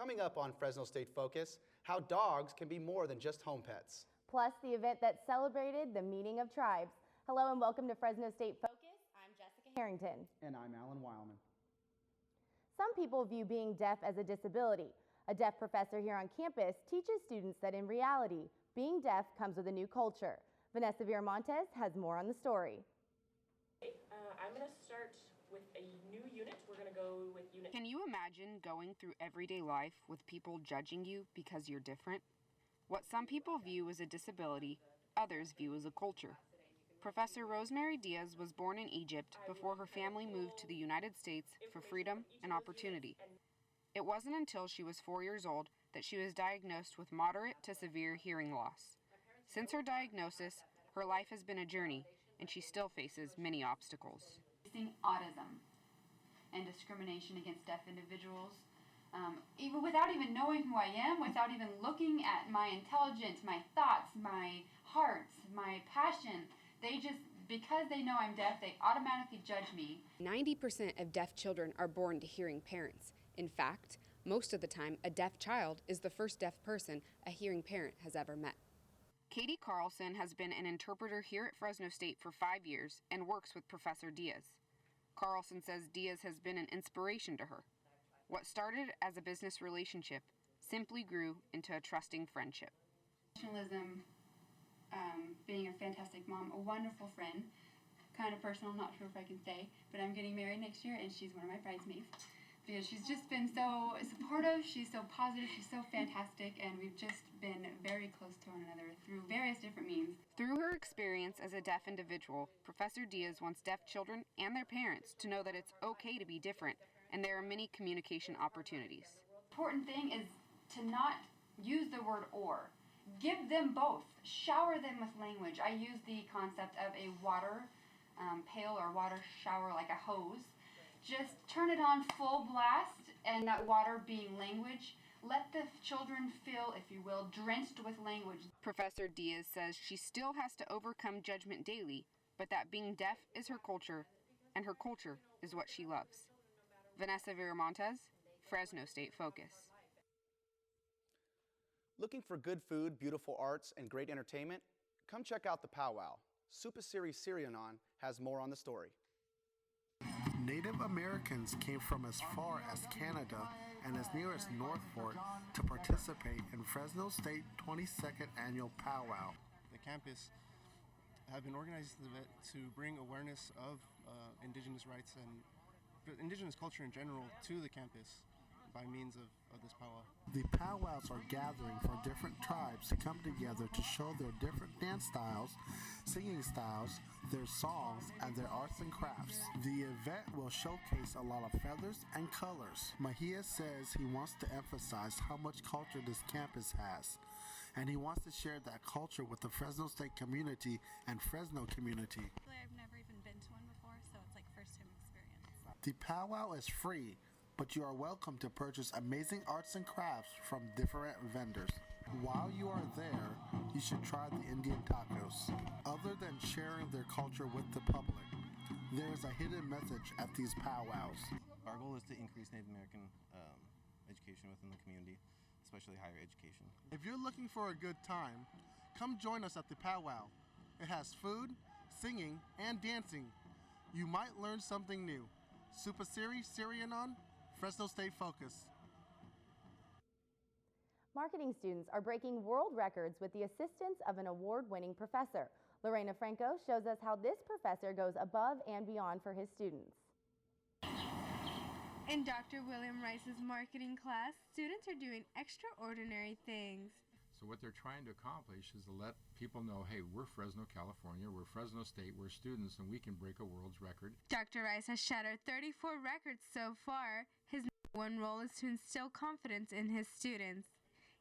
Coming up on Fresno State Focus, how dogs can be more than just home pets. Plus, the event that celebrated the meeting of tribes. Hello and welcome to Fresno State Focus. I'm Jessica Harrington. And I'm Alan Weilman. Some people view being deaf as a disability. A deaf professor here on campus teaches students that in reality, being deaf comes with a new culture. Vanessa Viramontes has more on the story. I'm going to start with a new unit. We're going to go with unit. Can you imagine going through everyday life with people judging you because you're different? What some people view as a disability, others view as a culture. Professor Rosemary Diaz was born in Egypt before her family moved to the United States for freedom and opportunity. It wasn't until she was 4 years old that she was diagnosed with moderate to severe hearing loss. Since her diagnosis, her life has been a journey, and she still faces many obstacles. Facing autism and discrimination against deaf individuals, even without even knowing who I am, without even looking at my intelligence, my thoughts, my heart, my passion, because they know I'm deaf, they automatically judge me. 90% of deaf children are born to hearing parents. In fact, most of the time, a deaf child is the first deaf person a hearing parent has ever met. Katie Carlson has been an interpreter here at Fresno State for 5 years and works with Professor Diaz. Carlson says Diaz has been an inspiration to her. What started as a business relationship simply grew into a trusting friendship. Professionalism, being a fantastic mom, a wonderful friend, kind of personal, not sure if I can say, but I'm getting married next year and she's one of my bridesmaids. Because she's just been so supportive, she's so positive, she's so fantastic, and we've just been very close to one another through various different means. Through her experience as a deaf individual, Professor Diaz wants deaf children and their parents to know that it's okay to be different, and there are many communication opportunities. The important thing is to not use the word or. Give them both. Shower them with language. I use the concept of a water pail or water shower like a hose. Just turn it on full blast, and that water being language. Let the children feel, if you will, drenched with language. Professor Diaz says she still has to overcome judgment daily, but that being deaf is her culture, and her culture is what she loves. Vanessa Viramontes, Fresno State Focus. Looking for good food, beautiful arts, and great entertainment? Come check out the Powwow. Super Series Sirianon has more on the story. Native Americans came from as far as Canada and as near as North Fork to participate in Fresno State 22nd Annual Powwow. The campus have been organizing this event to bring awareness of Indigenous rights and Indigenous culture in general to the campus by means of this powwow. The powwows are gathering for different tribes to come together to show their different dance styles, singing styles, their songs, and their arts and crafts. The event will showcase a lot of feathers and colors. Mahia says he wants to emphasize how much culture this campus has, and he wants to share that culture with the Fresno State community and Fresno community. I've never even been to one before, so it's like first-time experience. The powwow is free, but you are welcome to purchase amazing arts and crafts from different vendors. While you are there, you should try the Indian tacos. Other than sharing their culture with the public, there is a hidden message at these powwows. Our goal is to increase Native American education within the community, especially higher education. If you're looking for a good time, come join us at the powwow. It has food, singing, and dancing. You might learn something new. Super Series Sirianon, Fresno State Focus. Marketing students are breaking world records with the assistance of an award-winning professor. Lorena Franco shows us how this professor goes above and beyond for his students. In Dr. William Rice's marketing class, students are doing extraordinary things. So what they're trying to accomplish is to let people know, hey, we're Fresno, California, we're Fresno State, we're students, and we can break a world's record. Dr. Rice has shattered 34 records so far. His one role is to instill confidence in his students.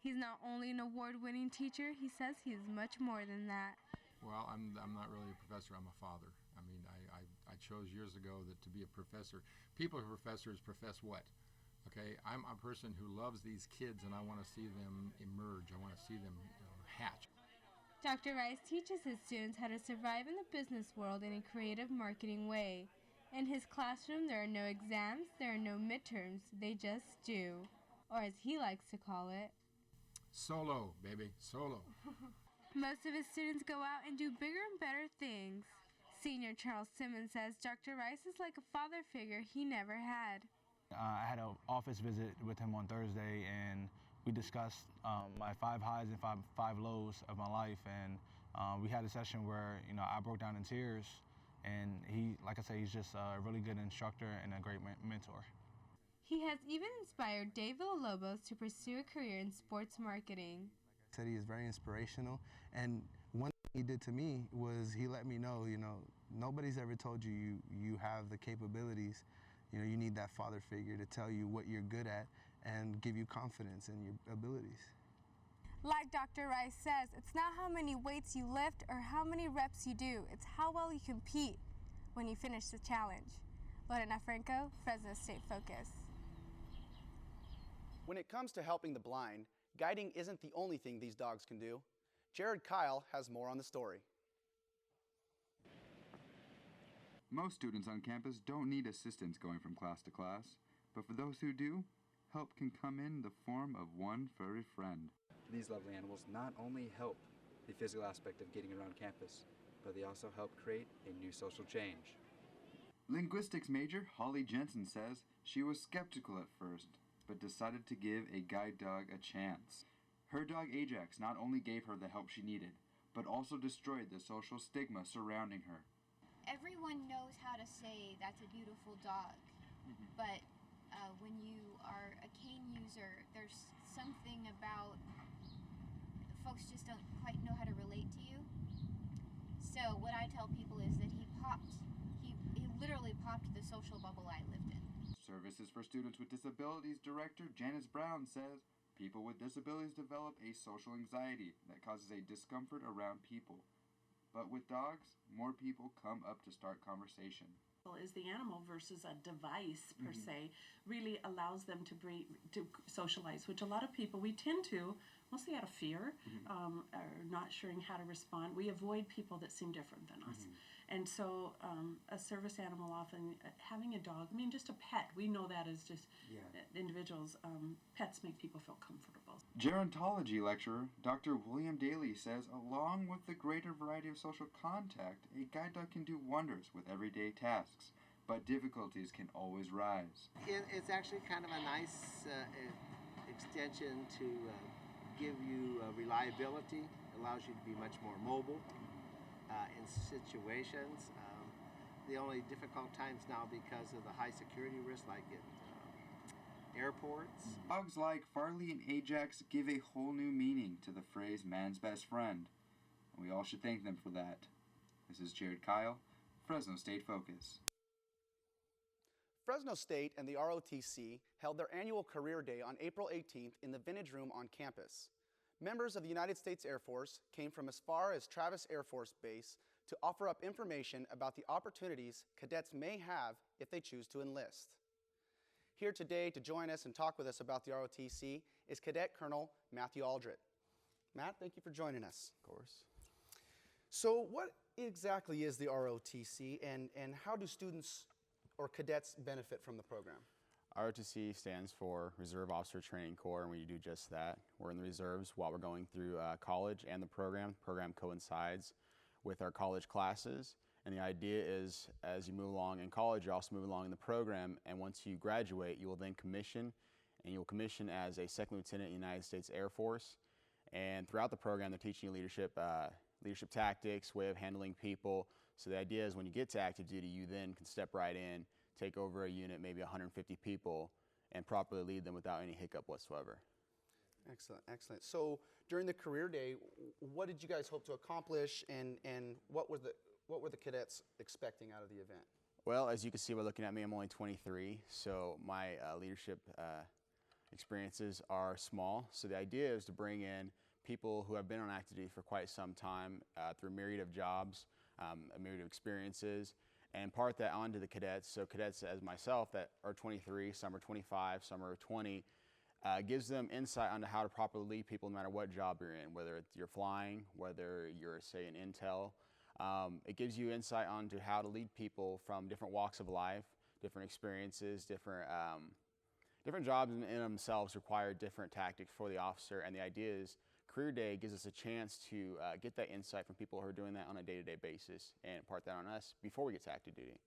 He's not only an award-winning teacher, he says he is much more than that. Well, I'm not really a professor, I'm a father. I mean, I chose years ago that to be a professor. People who are professors profess what? Okay, I'm a person who loves these kids and I want to see them emerge. I want to see them hatch. Dr. Rice teaches his students how to survive in the business world in a creative marketing way. In his classroom, there are no exams, there are no midterms, they just do. or as he likes to call it, Solo, baby, solo. most of his students go out and do bigger and better things. Senior Charles Simmons says Dr. Rice is like a father figure he never had. I had an office visit with him on Thursday, and we discussed my 5 highs and five lows of my life, and we had a session where I broke down in tears, and he, like I said, he's just a really good instructor and a great mentor. He has even inspired Dave Villalobos to pursue a career in sports marketing. He said he is very inspirational, and one thing he did to me was he let me know, nobody's ever told you you have the capabilities. You need that father figure to tell you what you're good at and give you confidence in your abilities. Like Dr. Rice says, it's not how many weights you lift or how many reps you do, it's how well you compete when you finish the challenge. Lorena Franco, Fresno State Focus. When it comes to helping the blind, guiding isn't the only thing these dogs can do. Jared Kyle has more on the story. Most students on campus don't need assistance going from class to class, but for those who do, help can come in the form of one furry friend. These lovely animals not only help the physical aspect of getting around campus, but they also help create a new social change. Linguistics major Holly Jensen says she was skeptical at first, but decided to give a guide dog a chance. Her dog Ajax not only gave her the help she needed, but also destroyed the social stigma surrounding her. Everyone knows how to say that's a beautiful dog, but when you are a cane user, there's something about folks just don't quite know how to relate to you. So what I tell people is that he literally popped the social bubble I lived in. Services for Students with Disabilities Director Janice Brown says people with disabilities develop a social anxiety that causes a discomfort around people. But with dogs, more people come up to start conversation. Is the animal versus a device per se really allows them to socialize, which a lot of people, we tend to, mostly out of fear, or not sure how to respond. We avoid people that seem different than us. And so a service animal often, having a dog, just a pet, we know that as just individuals, pets make people feel comfortable. Gerontology lecturer Dr. William Daly says along with the greater variety of social contact, a guide dog can do wonders with everyday tasks, but difficulties can always rise. It's actually kind of a nice extension to give you reliability, allows you to be much more mobile in situations. The only difficult times now because of the high security risk, like at airports. Dogs like Farley and Ajax give a whole new meaning to the phrase man's best friend. And we all should thank them for that. This is Jared Kyle, Fresno State Focus. Fresno State and the ROTC held their annual Career Day on April 18th in the Vintage Room on campus. Members of the United States Air Force came from as far as Travis Air Force Base to offer up information about the opportunities cadets may have if they choose to enlist. Here today to join us and talk with us about the ROTC is Cadet Colonel Matthew Aldrett. Matt, thank you for joining us. Of course. So what exactly is the ROTC and how do students or cadets benefit from the program? ROTC stands for Reserve Officer Training Corps, and we do just that. We're in the reserves while we're going through college and the program. The program coincides with our college classes, and the idea is as you move along in college, you also move along in the program, and once you graduate, you will then commission, and you'll commission as a second lieutenant in the United States Air Force. And throughout the program, they're teaching you leadership tactics, way of handling people. So the idea is when you get to active duty, you then can step right in, take over a unit, maybe 150 people, and properly lead them without any hiccup whatsoever. Excellent, excellent. So during the career day, what did you guys hope to accomplish, and what were the cadets expecting out of the event? Well, as you can see by looking at me, I'm only 23, so my leadership experiences are small. So the idea is to bring in people who have been on active duty for quite some time through a myriad of jobs, a myriad of experiences, and impart that onto the cadets. So cadets as myself that are 23, some are 25, some are 20, gives them insight onto how to properly lead people no matter what job you're in, whether you're flying, whether you're, say, in intel. It gives you insight onto how to lead people from different walks of life, different experiences, different Different jobs in themselves require different tactics for the officer, and the idea is Career Day gives us a chance to get that insight from people who are doing that on a day-to-day basis and impart that on us before we get to active duty.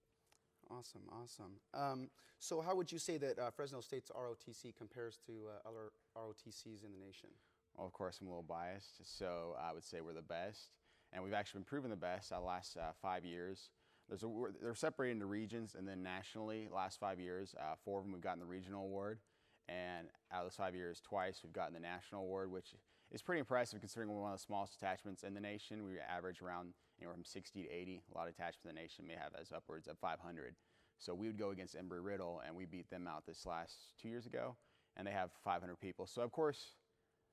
Awesome, awesome. So how would you say that Fresno State's ROTC compares to other ROTCs in the nation? Well, of course, I'm a little biased, so I would say we're the best, and we've actually been proven the best the last 5 years. They're separated into regions, and then nationally, last 5 years, 4 of them we've gotten the regional award, and out of those 5 years, twice we've gotten the national award, which is pretty impressive considering we're one of the smallest detachments in the nation. We average around anywhere from 60 to 80. A lot of detachments in the nation may have as upwards of 500. So we would go against Embry-Riddle, and we beat them out this last 2 years ago, and they have 500 people. So of course,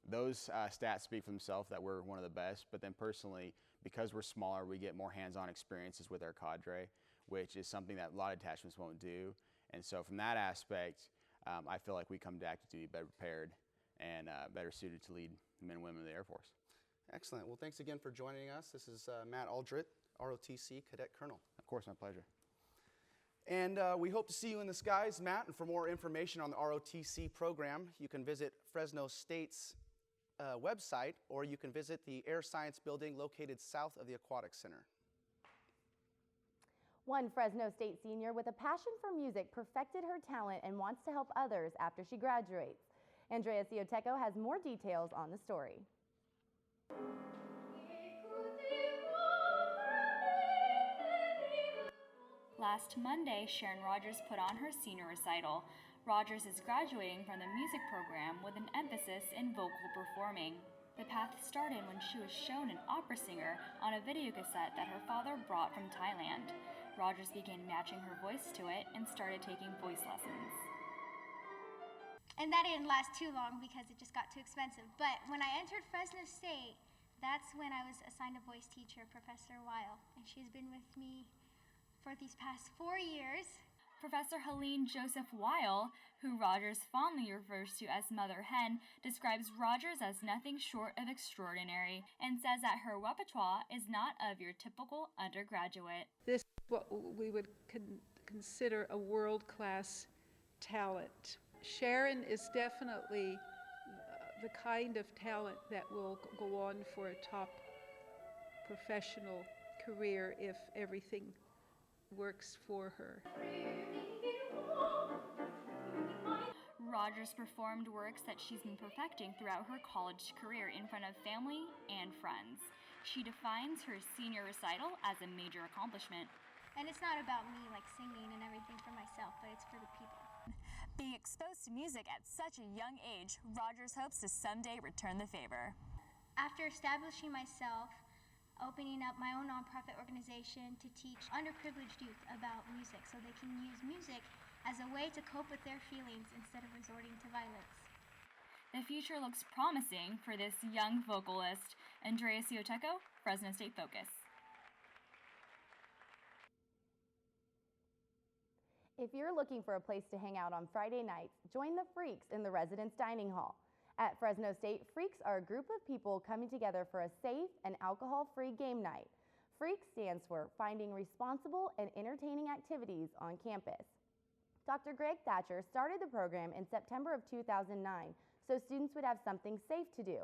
those stats speak for themselves that we're one of the best, but then personally, because we're smaller, we get more hands-on experiences with our cadre, which is something that a lot of detachments won't do. And so from that aspect, I feel like we come to active duty better prepared and better suited to lead men and women of the Air Force. Excellent. Well, thanks again for joining us. This is Matt Aldrit, ROTC Cadet Colonel. Of course, my pleasure. And we hope to see you in the skies, Matt. And for more information on the ROTC program, you can visit Fresno State's website, or you can visit the Air Science Building located south of the Aquatic Center. One Fresno State senior with a passion for music perfected her talent and wants to help others after she graduates. Andrea Cioteco has more details on the story. Last Monday, Sharon Rogers put on her senior recital. Rogers is graduating from the music program with an emphasis in vocal performing. The path started when she was shown an opera singer on a video cassette that her father brought from Thailand. Rogers began matching her voice to it and started taking voice lessons. And that didn't last too long because it just got too expensive. But when I entered Fresno State, that's when I was assigned a voice teacher, Professor Weil. And she's been with me for these past 4 years. Professor Helene Joseph Weil, who Rogers fondly refers to as Mother Hen, describes Rogers as nothing short of extraordinary and says that her repertoire is not of your typical undergraduate. This is what we would consider a world-class talent. Sharon is definitely the kind of talent that will go on for a top professional career if everything works for her. Rogers performed works that she's been perfecting throughout her college career in front of family and friends. She defines her senior recital as a major accomplishment. And it's not about me like singing and everything for myself, but it's for the people. Being exposed to music at such a young age, Rogers hopes to someday return the favor. After establishing myself, opening up my own nonprofit organization to teach underprivileged youth about music so they can use music as a way to cope with their feelings instead of resorting to violence. The future looks promising for this young vocalist. Andrea Cioteco, Fresno State Focus. If you're looking for a place to hang out on Friday nights, join the Freaks in the Residence Dining Hall. At Fresno State, Freaks are a group of people coming together for a safe and alcohol-free game night. Freaks stands for Finding Responsible and Entertaining Activities on Campus. Dr. Greg Thatcher started the program in September of 2009 so students would have something safe to do.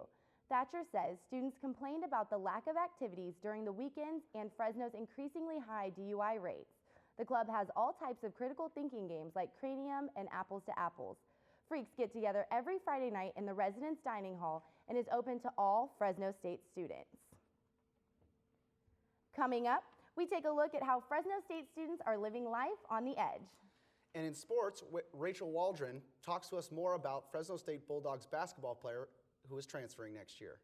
Thatcher says students complained about the lack of activities during the weekends and Fresno's increasingly high DUI rates. The club has all types of critical thinking games like Cranium and Apples to Apples. Freaks get together every Friday night in the Residence Dining Hall and is open to all Fresno State students. Coming up, we take a look at how Fresno State students are living life on the edge. And in sports, Rachel Waldron talks to us more about Fresno State Bulldogs basketball player who is transferring next year.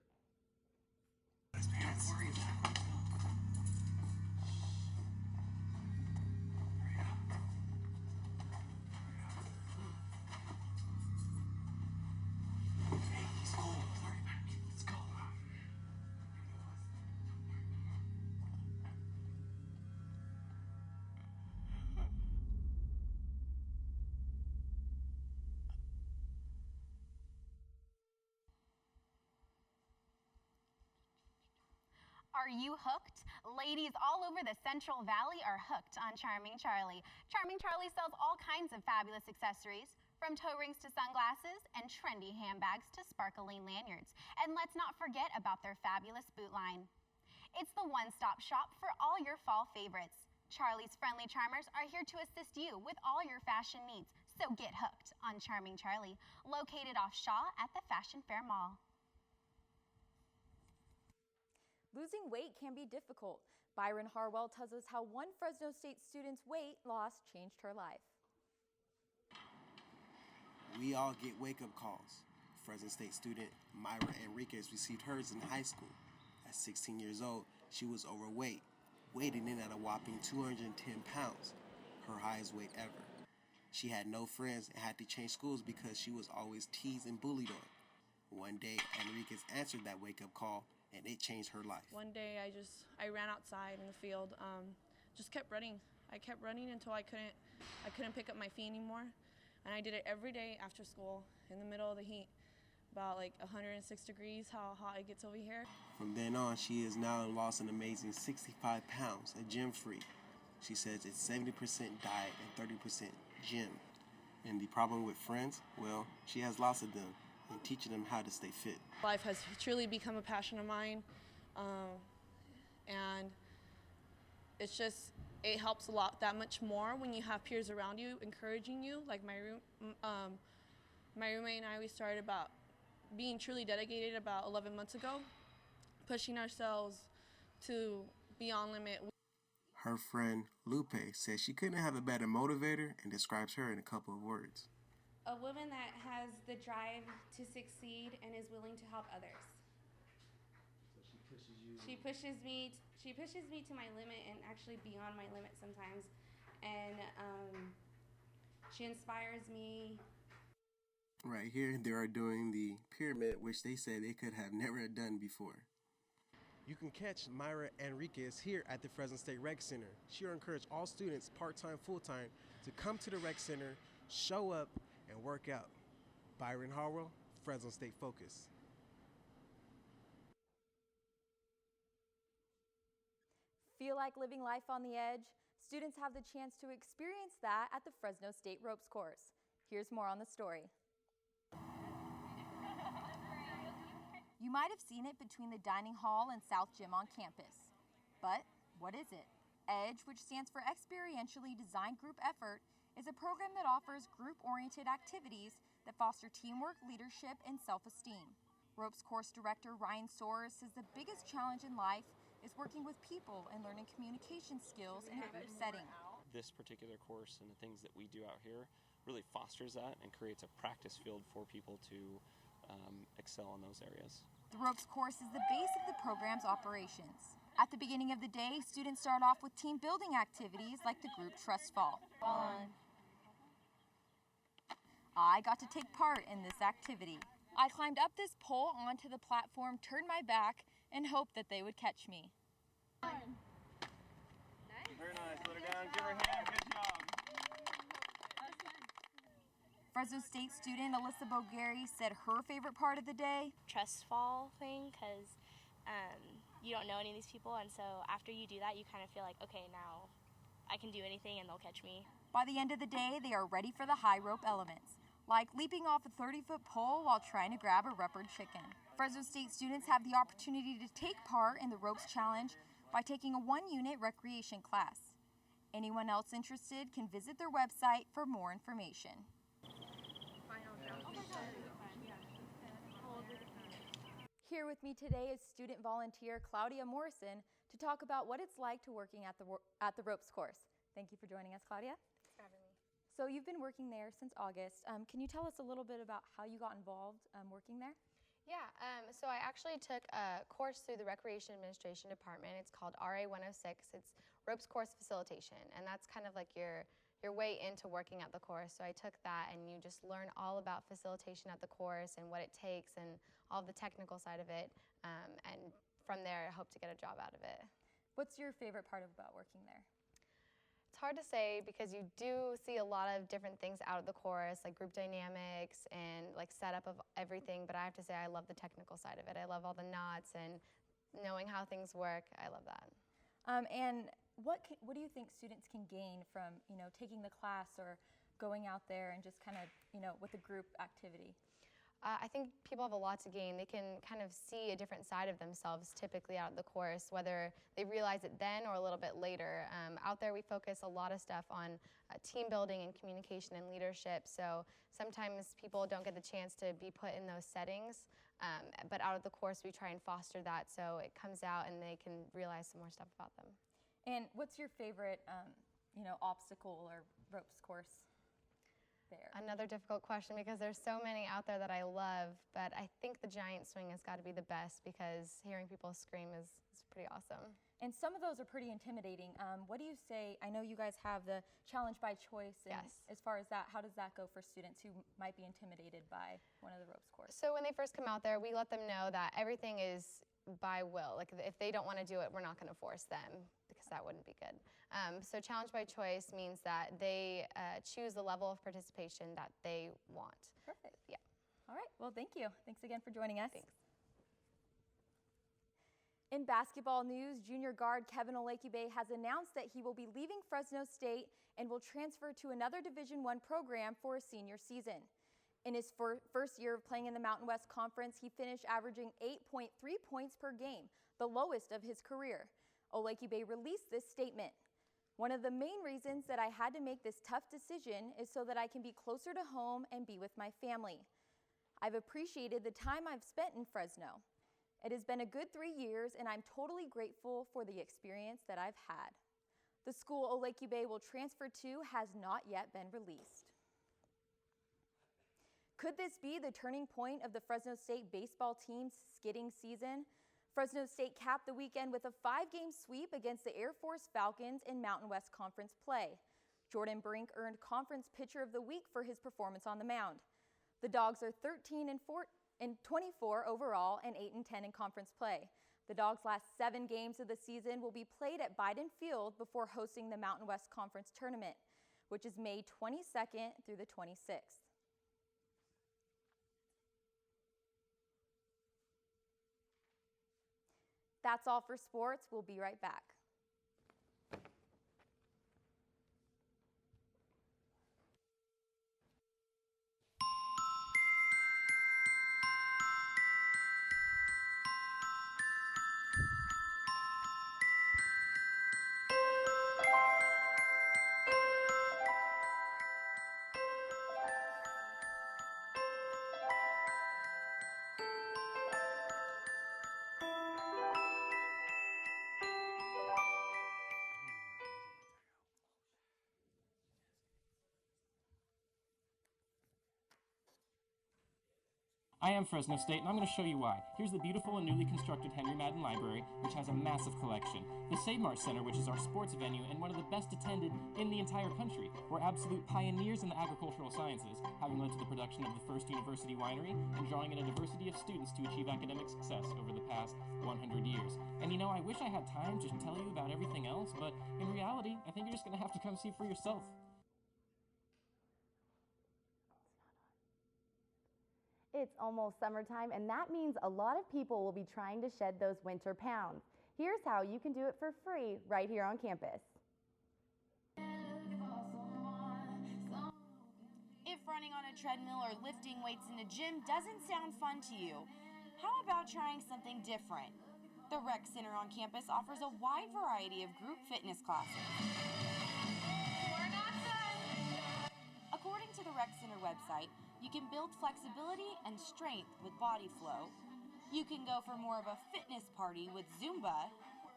Are you hooked? Ladies all over the Central Valley are hooked on Charming Charlie. Charming Charlie sells all kinds of fabulous accessories From toe rings to sunglasses and trendy handbags to sparkling lanyards. And let's not forget about their fabulous boot line. It's the one-stop shop for all your fall favorites. Charlie's Friendly Charmers are here to assist you with all your fashion needs, so get hooked on Charming Charlie, located off Shaw at the Fashion Fair Mall. Losing weight can be difficult. Byron Harwell tells us how one Fresno State student's weight loss changed her life. We all get wake-up calls. Fresno State student Myra Enriquez received hers in high school. At 16 years old, she was overweight, weighing in at a whopping 210 pounds, her highest weight ever. She had no friends and had to change schools because she was always teased and bullied on. One day, Enriquez answered that wake-up call, and it changed her life. One day, I ran outside in the field, just kept running. I kept running until I couldn't pick up my feet anymore. And I did it every day after school in the middle of the heat, about like 106 degrees, how hot it gets over here. From then on, she has now lost an amazing 65 pounds, a gym freak. She says it's 70% diet and 30% gym. And the problem with friends, well, she has lots of them and teaching them how to stay fit. Life has truly become a passion of mine, and it's just, it helps a lot that much more when you have peers around you encouraging you. Like my roommate and I, we started about being truly dedicated about 11 months ago, pushing ourselves to beyond limit. Her friend Lupe says she couldn't have a better motivator and describes her in a couple of words. A woman that has the drive to succeed and is willing to help others. So she pushes you. She pushes me to my limit and actually beyond my limit sometimes, and she inspires me. Right here, they are doing the pyramid, which they say they could have never done before. You can catch Myra Enriquez here at the Fresno State Rec Center. She will encourage all students, part-time, full-time, to come to the Rec Center, show up, and work out. Byron Harwell, Fresno State Focus. Feel like living life on the edge? Students have the chance to experience that at the Fresno State Ropes course. Here's more on the story. You might have seen it between the dining hall and South Gym on campus. But what is it? EDGE, which stands for Experientially Designed Group Effort, is a program that offers group-oriented activities that foster teamwork, leadership, and self-esteem. Ropes course director Ryan Soares says the biggest challenge in life is working with people and learning communication skills in a group setting. This particular course and the things that we do out here really fosters that and creates a practice field for people to excel in those areas. The Ropes course is the base of the program's operations. At the beginning of the day, students start off with team building activities like the group trust fall. I got to take part in this activity. I climbed up this pole onto the platform, turned my back, and hoped that they would catch me. Very nice. Let her down. Give her a hand. Good job. Fresno State student Alyssa Bogary said her favorite part of the day? Trust fall thing, because you don't know any of these people, and so after you do that, you kind of feel like, okay, now I can do anything and they'll catch me. By the end of the day, they are ready for the high rope elements, like leaping off a 30-foot pole while trying to grab a rubber chicken. Fresno State students have the opportunity to take part in the ropes challenge by taking a one-unit recreation class. Anyone else interested can visit their website for more information. Here with me today is student volunteer Claudia Morrison to talk about what it's like to working at the ropes course. Thank you for joining us, Claudia. Thanks for having me. So you've been working there since August. Can you tell us a little bit about how you got involved working there? Yeah, so I actually took a course through the Recreation Administration Department. It's called RA 106. It's ropes course facilitation, and that's kind of like your way into working at the course. So I took that, and you just learn all about facilitation at the course and what it takes and all the technical side of it. And from there, I hope to get a job out of it. What's your favorite part about working there? It's hard to say because you do see a lot of different things out of the course, like group dynamics and like setup of everything, but I have to say I love the technical side of it. I love all the knots and knowing how things work. I love that. And what do you think students can gain from taking the class or going out there and just kind of, with a group activity? I think people have a lot to gain. They can kind of see a different side of themselves typically out of the course, whether they realize it then or a little bit later. Out there we focus a lot of stuff on team building and communication and leadership, so sometimes people don't get the chance to be put in those settings, but out of the course we try and foster that so it comes out and they can realize some more stuff about them. And what's your favorite, obstacle or ropes course? Another difficult question because there's so many out there that I love, but I think the giant swing has got to be the best because hearing people scream is pretty awesome. And some of those are pretty intimidating. What do you say? I know you guys have the challenge by choice. And yes. As far as that, how does that go for students who might be intimidated by one of the ropes courses? So when they first come out there, we let them know that everything is by will. Like if they don't want to do it, we're not going to force them because that wouldn't be good. So challenge by choice means that they choose the level of participation that they want. Perfect. Yeah. All right. Well, thank you. Thanks again for joining us. Thanks. In basketball news, junior guard Kevin Olekube has announced that he will be leaving Fresno State and will transfer to another Division I program for a senior season. In his first year of playing in the Mountain West Conference, he finished averaging 8.3 points per game, the lowest of his career. Olekube released this statement. One of the main reasons that I had to make this tough decision is so that I can be closer to home and be with my family. I've appreciated the time I've spent in Fresno. It has been a good 3 years, and I'm totally grateful for the experience that I've had. The school Olekube will transfer to has not yet been released. Could this be the turning point of the Fresno State baseball team's skidding season? Fresno State capped the weekend with a 5-game sweep against the Air Force Falcons in Mountain West Conference play. Jordan Brink earned Conference Pitcher of the Week for his performance on the mound. The Dogs are 13-24 overall and 8-10 in conference play. The Dogs' last 7 games of the season will be played at Biden Field before hosting the Mountain West Conference Tournament, which is May 22nd through the 26th. That's all for sports. We'll be right back. I am Fresno State, and I'm going to show you why. Here's the beautiful and newly constructed Henry Madden Library, which has a massive collection. The Save Mart Center, which is our sports venue and one of the best attended in the entire country. We're absolute pioneers in the agricultural sciences, having led to the production of the first university winery and drawing in a diversity of students to achieve academic success over the past 100 years. And I wish I had time to tell you about everything else, but in reality, I think you're just going to have to come see for yourself. It's almost summertime, and that means a lot of people will be trying to shed those winter pounds. Here's how you can do it for free right here on campus. If running on a treadmill or lifting weights in a gym doesn't sound fun to you, how about trying something different? The Rec Center on campus offers a wide variety of group fitness classes. According to the Rec Center website, you can build flexibility and strength with body flow. You can go for more of a fitness party with Zumba,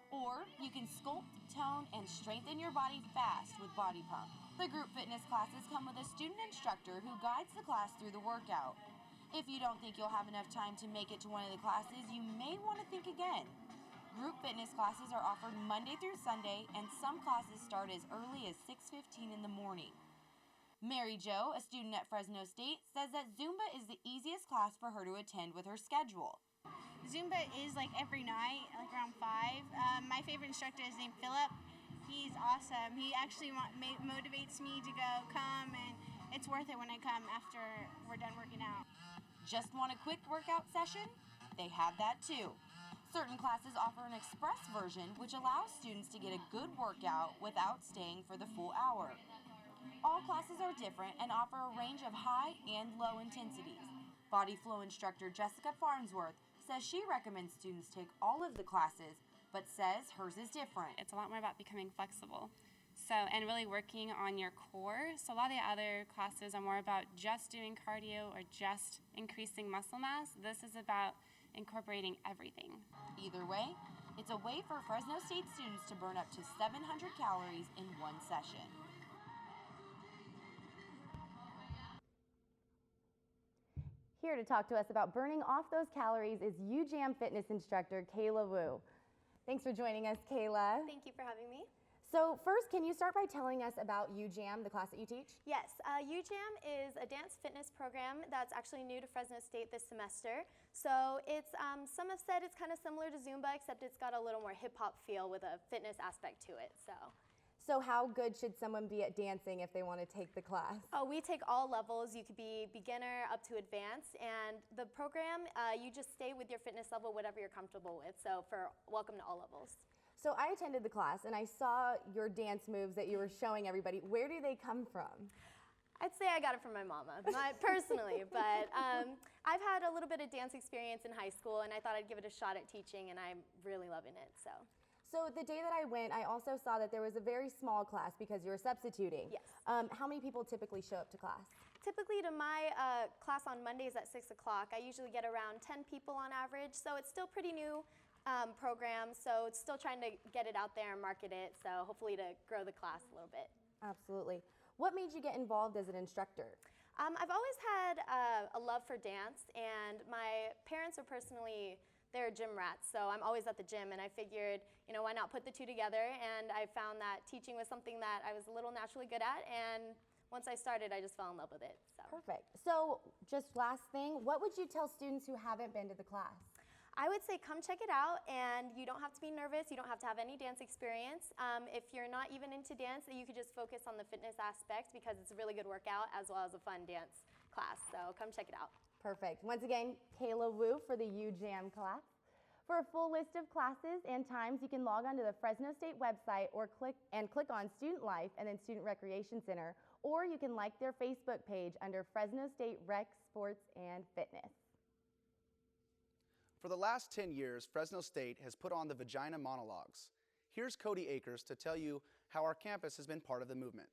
or you can sculpt, tone, and strengthen your body fast with Body Pump. The group fitness classes come with a student instructor who guides the class through the workout. If you don't think you'll have enough time to make it to one of the classes, you may want to think again. Group fitness classes are offered Monday through Sunday, and some classes start as early as 6:15 in the morning. Mary Jo, a student at Fresno State, says that Zumba is the easiest class for her to attend with her schedule. Zumba is like every night, like around 5. My favorite instructor is named Philip. He's awesome. He actually motivates me to come, and it's worth it when I come after we're done working out. Just want a quick workout session? They have that too. Certain classes offer an express version, which allows students to get a good workout without staying for the full hour. All classes are different and offer a range of high and low intensities. Body flow instructor Jessica Farnsworth says she recommends students take all of the classes, but says hers is different. It's a lot more about becoming flexible. And really working on your core. So a lot of the other classes are more about just doing cardio or just increasing muscle mass. This is about incorporating everything. Either way, it's a way for Fresno State students to burn up to 700 calories in one session. Here to talk to us about burning off those calories is UJAM fitness instructor Kayla Wu. Thanks for joining us, Kayla. Thank you for having me. So first, can you start by telling us about UJAM, the class that you teach? Yes, UJAM is a dance fitness program that's actually new to Fresno State this semester. So it's, some have said it's kind of similar to Zumba, except it's got a little more hip-hop feel with a fitness aspect to it. So how good should someone be at dancing if they want to take the class? Oh, we take all levels. You could be beginner up to advanced, and the program, you just stay with your fitness level, whatever you're comfortable with. So welcome to all levels. So I attended the class and I saw your dance moves that you were showing everybody. Where do they come from? I'd say I got it from my mama, personally, but I've had a little bit of dance experience in high school, and I thought I'd give it a shot at teaching, and I'm really loving it. So the day that I went, I also saw that there was a very small class because you were substituting. Yes. How many people typically show up to class? Typically to my class on Mondays at 6 o'clock, I usually get around 10 people on average, so it's still pretty new. Program, so it's still trying to get it out there and market it, so hopefully to grow the class a little bit. Absolutely. What made you get involved as an instructor? I've always had a love for dance, and my parents are they're gym rats, so I'm always at the gym, and I figured, why not put the two together, and I found that teaching was something that I was a little naturally good at, and once I started, I just fell in love with it. Perfect. So just last thing, what would you tell students who haven't been to the class? I would say come check it out, and you don't have to be nervous. You don't have to have any dance experience. If you're not even into dance, you could just focus on the fitness aspect because it's a really good workout as well as a fun dance class. So come check it out. Perfect. Once again, Kayla Wu for the UJAM class. For a full list of classes and times, you can log on to the Fresno State website or click on Student Life and then Student Recreation Center, or you can like their Facebook page under Fresno State Rec, Sports, and Fitness. For the last 10 years, Fresno State has put on the Vagina Monologues. Here's Cody Akers to tell you how our campus has been part of the movement.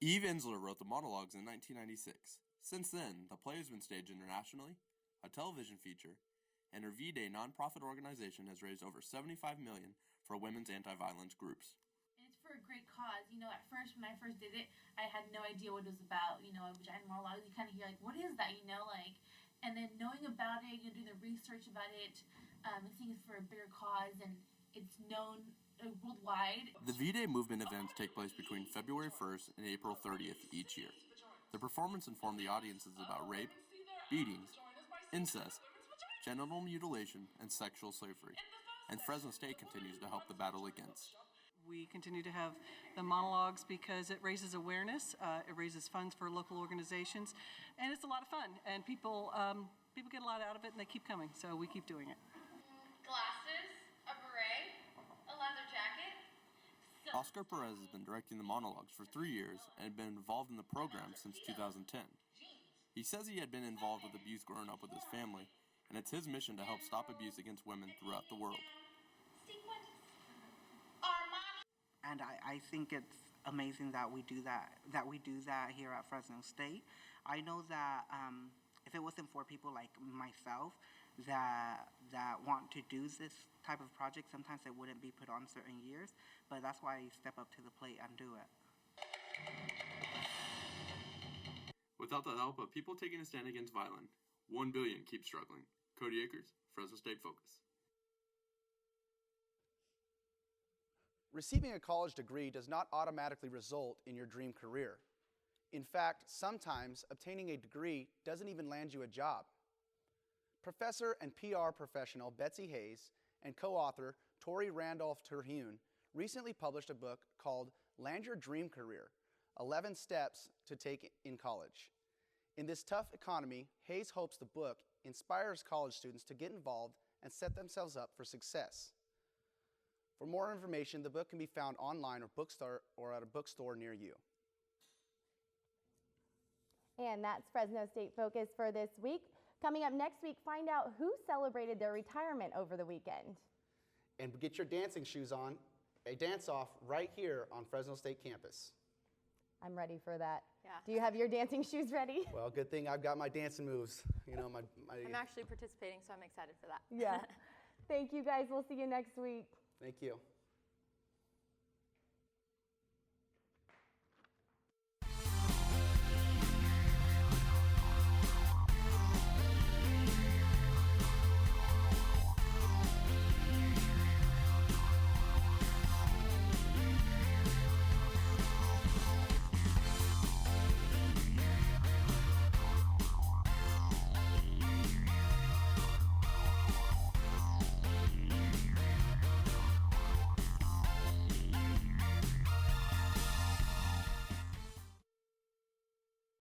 Eve Ensler wrote the monologues in 1996. Since then, the play has been staged internationally, a television feature, and her V-Day nonprofit organization has raised over $75 million for women's anti-violence groups. And it's for a great cause. At first, when I first did it, I had no idea what it was about. A vagina monologue, you kind of hear, what is that, And then knowing about it, doing the research about it, and seeing it's for a bigger cause, and it's known worldwide. The V-Day movement events take place between February 1st and April 30th each year. The performance informed the audiences about rape, beatings, incest, genital mutilation, and sexual slavery. And Fresno State continues to help the battle against. We continue to have the monologues because it raises awareness, it raises funds for local organizations, and it's a lot of fun. And people get a lot out of it, and they keep coming, so we keep doing it. Glasses, a beret, a leather jacket. Oscar Perez has been directing the monologues for 3 years and had been involved in the program since 2010. He says he had been involved with abuse growing up with his family, and it's his mission to help stop abuse against women throughout the world. And I think it's amazing that we do that here at Fresno State. I know that if it wasn't for people like myself that want to do this type of project, sometimes it wouldn't be put on certain years, but that's why I step up to the plate and do it. Without the help of people taking a stand against violence, 1 billion keeps struggling. Cody Akers, Fresno State Focus. Receiving a college degree does not automatically result in your dream career. In fact, sometimes obtaining a degree doesn't even land you a job. Professor and PR professional Betsy Hayes and co-author Tori Randolph Terhune recently published a book called Land Your Dream Career, 11 Steps to Take in College. In this tough economy, Hayes hopes the book inspires college students to get involved and set themselves up for success. For more information, the book can be found online or at a bookstore near you. And that's Fresno State Focus for this week. Coming up next week, find out who celebrated their retirement over the weekend. And get your dancing shoes on. A dance-off right here on Fresno State campus. I'm ready for that. Yeah. Do you have your dancing shoes ready? Well, good thing I've got my dancing moves. You know, I'm actually participating, so I'm excited for that. Yeah. Thank you, guys. We'll see you next week. Thank you.